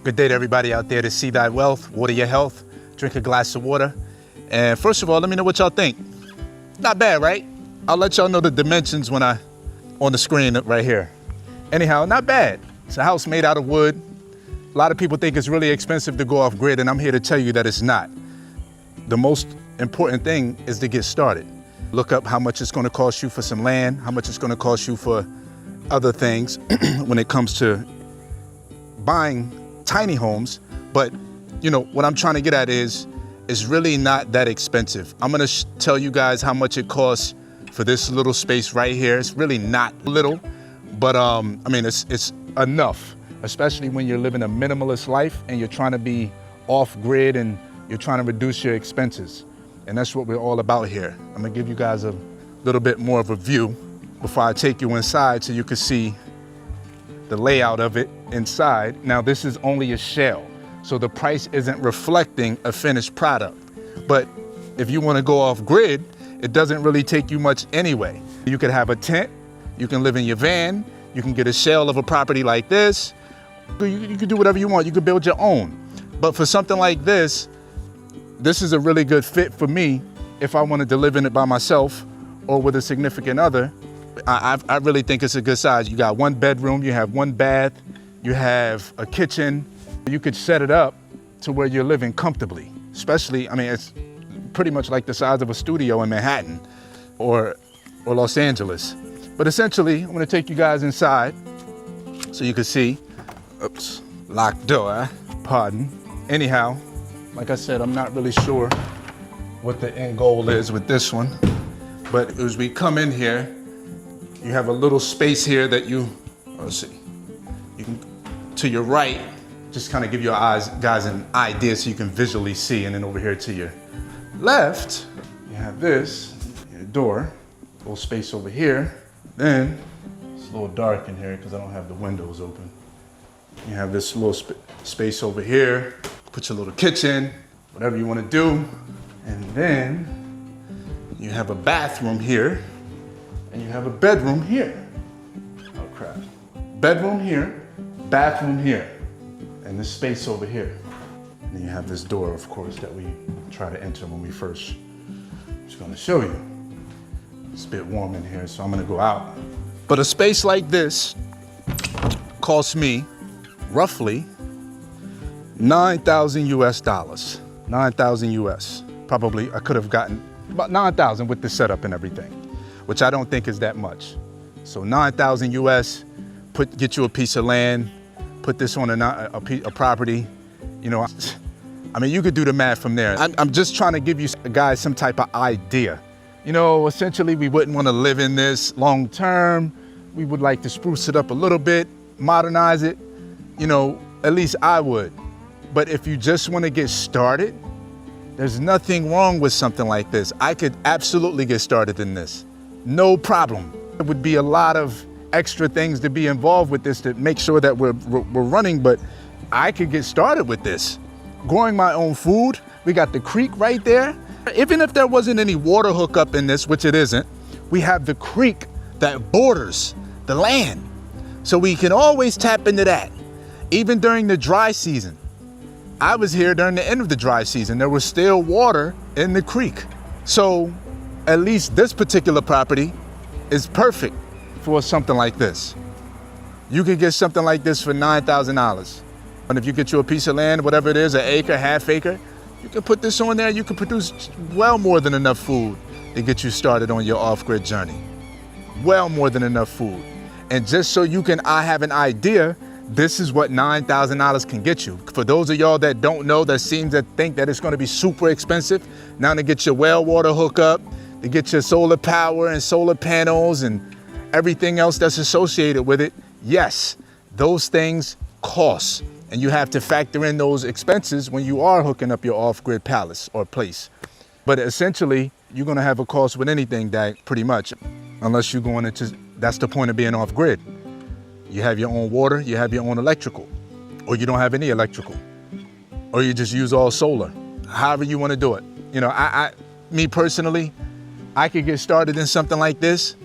Good day to everybody out there to see thy wealth, water your health, drink a glass of water. And first of all, let me know what y'all think. Not bad, right? I'll let y'all know the dimensions when on the screen right here. Anyhow, not bad. It's a house made out of wood. A lot of people think it's really expensive to go off grid, and I'm here to tell you that it's not. The most important thing is to get started. Look up how much it's gonna cost you for some land, how much it's gonna cost you for other things when it comes to buying tiny homes. But you know what I'm trying to get at is it's really not that expensive. I'm gonna tell you guys how much it costs for this little space right here. It's really not little, but I mean it's enough, especially when you're living a minimalist life and you're trying to be off grid and you're trying to reduce your expenses. And that's what we're all about here. I'm gonna give you guys a little bit more of a view before I take you inside so you can see the layout of it inside. Now this is only a shell, so the price isn't reflecting a finished product. But if you want to go off grid, it doesn't really take you much anyway. You could have a tent, you can live in your van, you can get a shell of a property like this. You can do whatever you want, you could build your own. But for something like this is a really good fit for me if I wanted to live in it by myself or with a significant other. I really think it's a good size. You got one bedroom, you have one bath, you have a kitchen. You could set it up to where you're living comfortably. Especially, I mean, it's pretty much like the size of a studio in Manhattan or Los Angeles. But essentially, I'm gonna take you guys inside so you can see. Oops, locked door, pardon. Anyhow, like I said, I'm not really sure what the end goal is with this one. But as we come in here, you have a little space here that let's see, you can, to your right, just kind of give your guys an idea so you can visually see. And then over here to your left, you have this, your door, little space over here. Then it's a little dark in here because I don't have the windows open. You have this little space over here, put your little kitchen, whatever you want to do. And then you have a bathroom here. And you have a bedroom here. Oh crap. Bedroom here, bathroom here, and this space over here. And then you have this door, of course, that we try to enter when we first. I'm just gonna show you. It's a bit warm in here, so I'm gonna go out. But a space like this cost me roughly 9,000 US dollars. 9,000 US. Probably I could have gotten about 9,000 with the setup and everything, which I don't think is that much. So 9,000 US, get you a piece of land, put this on a property. You know, I mean, you could do the math from there. I'm just trying to give you guys some type of idea. You know, essentially we wouldn't want to live in this long term. We would like to spruce it up a little bit, modernize it. You know, at least I would. But if you just want to get started, there's nothing wrong with something like this. I could absolutely get started in this. No problem. There would be a lot of extra things to be involved with this to make sure that we're running, but I could get started with this. Growing my own food, we got the creek right there. Even if there wasn't any water hookup in this, which it isn't, we have the creek that borders the land. So we can always tap into that. Even during the dry season. I was here during the end of the dry season. There was still water in the creek. So at least this particular property is perfect for something like this. You can get something like this for $9,000. And if you get you a piece of land, whatever it is, an acre, half acre, you can put this on there. You can produce well more than enough food to get you started on your off-grid journey. Well more than enough food. And just so I have an idea, this is what $9,000 can get you. For those of y'all that don't know, that seems to think that it's gonna be super expensive, now to get your well water hookup, to get your solar power and solar panels and everything else that's associated with it, yes, those things cost. And you have to factor in those expenses when you are hooking up your off-grid palace or place. But essentially, you're gonna have a cost with anything, that pretty much, unless you're going into, that's the point of being off-grid. You have your own water, you have your own electrical, or you don't have any electrical, or you just use all solar, however you want to do it. You know, me personally, I could get started in something like this.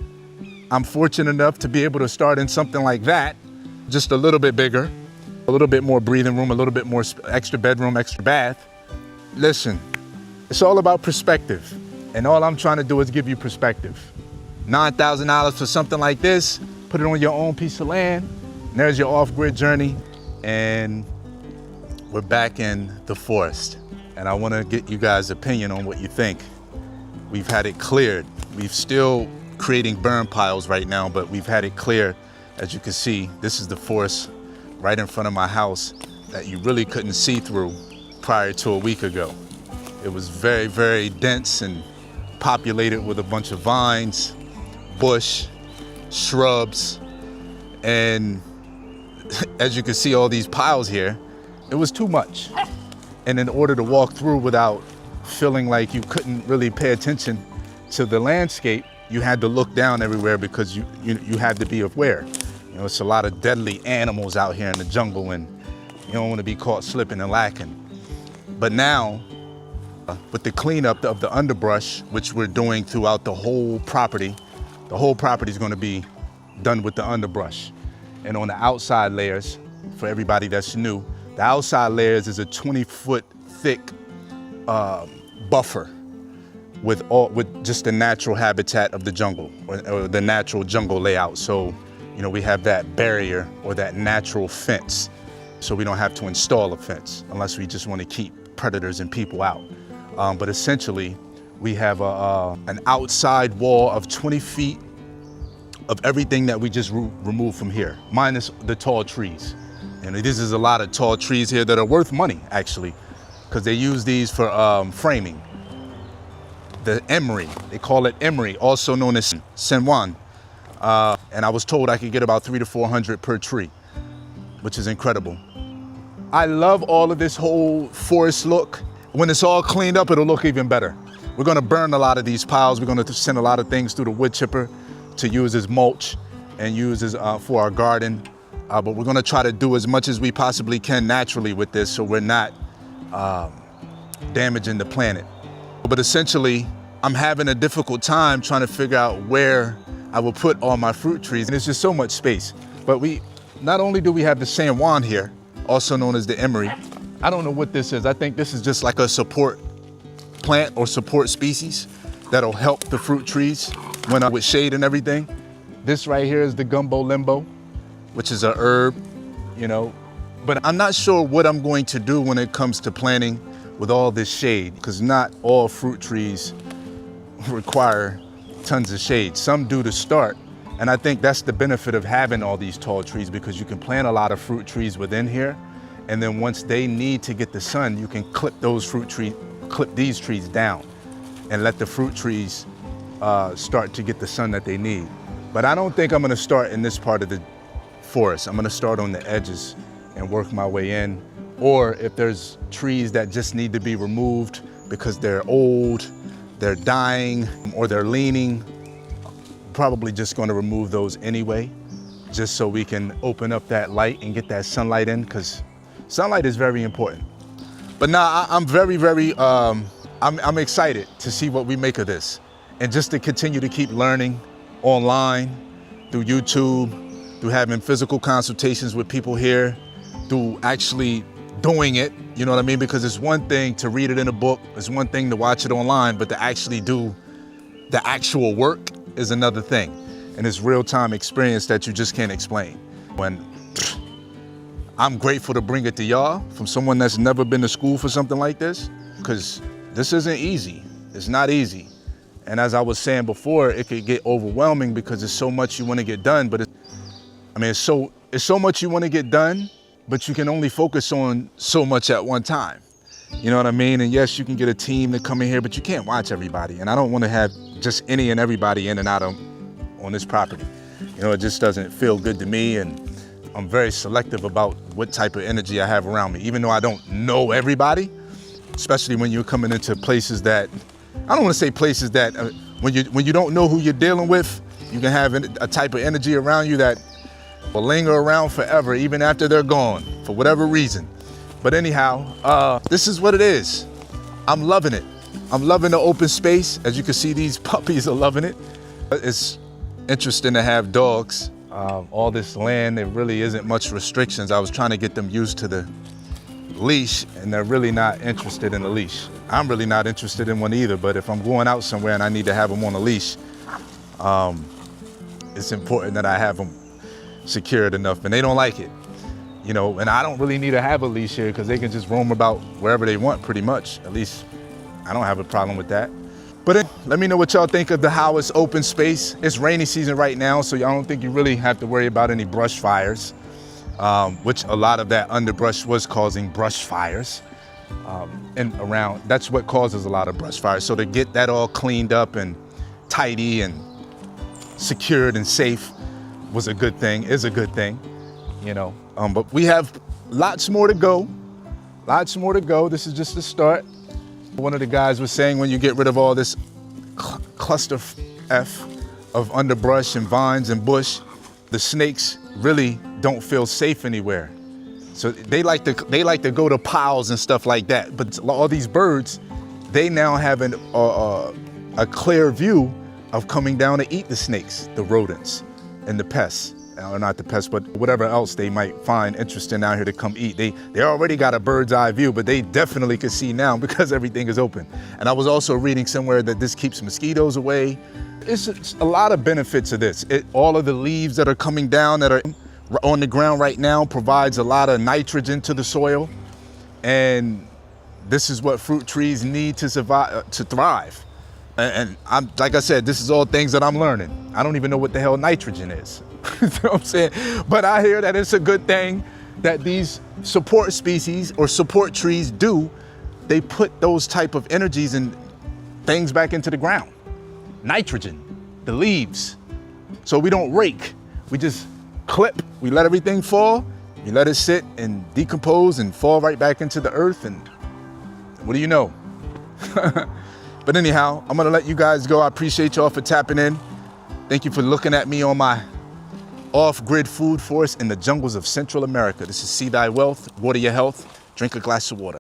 I'm fortunate enough to be able to start in something like that, just a little bit bigger. a little bit more breathing room, a little bit more extra bedroom, extra bath. Listen, it's all about perspective. And all I'm trying to do is give you perspective. $9,000 for something like this, put it on your own piece of land, and there's your off-grid journey. And we're back in the forest. And I want to get you guys' opinion on what you think. We've had it cleared. We've still creating burn piles right now, but we've had it clear. As you can see, this is the forest right in front of my house that you really couldn't see through prior to a week ago. It was very, very dense and populated with a bunch of vines, bush, shrubs, and as you can see all these piles here, it was too much. And in order to walk through without feeling like you couldn't really pay attention to the landscape, you had to look down everywhere because you had to be aware. You know, it's a lot of deadly animals out here in the jungle and you don't want to be caught slipping and lacking. But now, with the cleanup of the underbrush, which we're doing throughout the whole property is going to be done with the underbrush. And on the outside layers, for everybody that's new, the outside layers is a 20-foot thick buffer with just the natural habitat of the jungle or the natural jungle layout. So, you know, we have that barrier or that natural fence. So we don't have to install a fence unless we just want to keep predators and people out. But essentially, we have an outside wall of 20 feet of everything that we just removed from here, minus the tall trees. And this is a lot of tall trees here that are worth money, actually, because they use these for framing. The emery, they call it emery, also known as senwan. And I was told I could get about 300 to 400 per tree, which is incredible. I love all of this whole forest look. When it's all cleaned up, it'll look even better. We're gonna burn a lot of these piles. We're gonna send a lot of things through the wood chipper to use as mulch and use as for our garden. But we're gonna try to do as much as we possibly can naturally with this so we're not damaging the planet. But essentially, I'm having a difficult time trying to figure out where I will put all my fruit trees. And it's just so much space. But not only do we have the senwan here, also known as the emery. I don't know what this is. I think this is just like a support plant or support species that'll help the fruit trees when with shade and everything. This right here is the gumbo limbo, which is a herb, you know. But I'm not sure what I'm going to do when it comes to planting with all this shade, because not all fruit trees require tons of shade. Some do to start. And I think that's the benefit of having all these tall trees, because you can plant a lot of fruit trees within here. And then once they need to get the sun, you can clip these trees down and let the fruit trees start to get the sun that they need. But I don't think I'm gonna start in this part of the forest. I'm gonna start on the edges and work my way in. Or if there's trees that just need to be removed because they're old, they're dying, or they're leaning, probably just gonna remove those anyway, just so we can open up that light and get that sunlight in, because sunlight is very important. But now I'm very, I'm excited to see what we make of this. And just to continue to keep learning online, through YouTube, through having physical consultations with people here, through actually doing it, you know what I mean? Because it's one thing to read it in a book, it's one thing to watch it online, but to actually do the actual work is another thing. And it's real-time experience that you just can't explain. I'm grateful to bring it to y'all from someone that's never been to school for something like this, because this isn't easy. It's not easy. And as I was saying before, it could get overwhelming because there's so much you want to get done, but it's so much you want to get done, but you can only focus on so much at one time. You know what I mean? And yes, you can get a team to come in here, but you can't watch everybody. And I don't want to have just any and everybody in and out on this property. You know, it just doesn't feel good to me. And I'm very selective about what type of energy I have around me, even though I don't know everybody, especially when you're coming into places that, I don't want to say places that, when you don't know who you're dealing with, you can have a type of energy around you that will linger around forever, even after they're gone, for whatever reason. But anyhow, this is what it is. I'm loving it. I'm loving the open space. As you can see, these puppies are loving it. It's interesting to have dogs all this land, there really isn't much restrictions. I was trying to get them used to the leash, and they're really not interested in the leash. I'm really not interested in one either, but if I'm going out somewhere and I need to have them on a leash, it's important that I have them secured enough, and they don't like it. You know, and I don't really need to have a leash here because they can just roam about wherever they want pretty much. At least I don't have a problem with that. But let me know what y'all think of the Howard's open space. It's rainy season right now, so I don't think you really have to worry about any brush fires, which a lot of that underbrush was causing brush fires. And around, that's what causes a lot of brush fires. So to get that all cleaned up and tidy and secured and safe was a good thing, is a good thing, you know. But we have lots more to go, lots more to go. This is just the start. One of the guys was saying when you get rid of all this cluster F of underbrush and vines and bush, the snakes really don't feel safe anywhere. So they like to go to piles and stuff like that. But all these birds, they now have a clear view of coming down to eat the snakes, the rodents, and the pests. Or not the pests, but whatever else they might find interesting out here to come eat. They already got a bird's eye view, but they definitely could see now because everything is open. And I was also reading somewhere that this keeps mosquitoes away. It's a lot of benefits of this. All of the leaves that are coming down that are on the ground right now provides a lot of nitrogen to the soil. And this is what fruit trees need to survive, to thrive. And I'm, like I said, this is all things that I'm learning. I don't even know what the hell nitrogen is. You know what I'm saying? But I hear that it's a good thing that these support species or support trees do. They put those type of energies and things back into the ground. Nitrogen, the leaves. So we don't rake, we just clip. We let everything fall, you let it sit and decompose and fall right back into the earth, and what do you know? But anyhow, I'm gonna let you guys go. I appreciate y'all for tapping in. Thank you for looking at me on my off-grid food forest in the jungles of Central America. This is See Thy Wealth, water your health, drink a glass of water.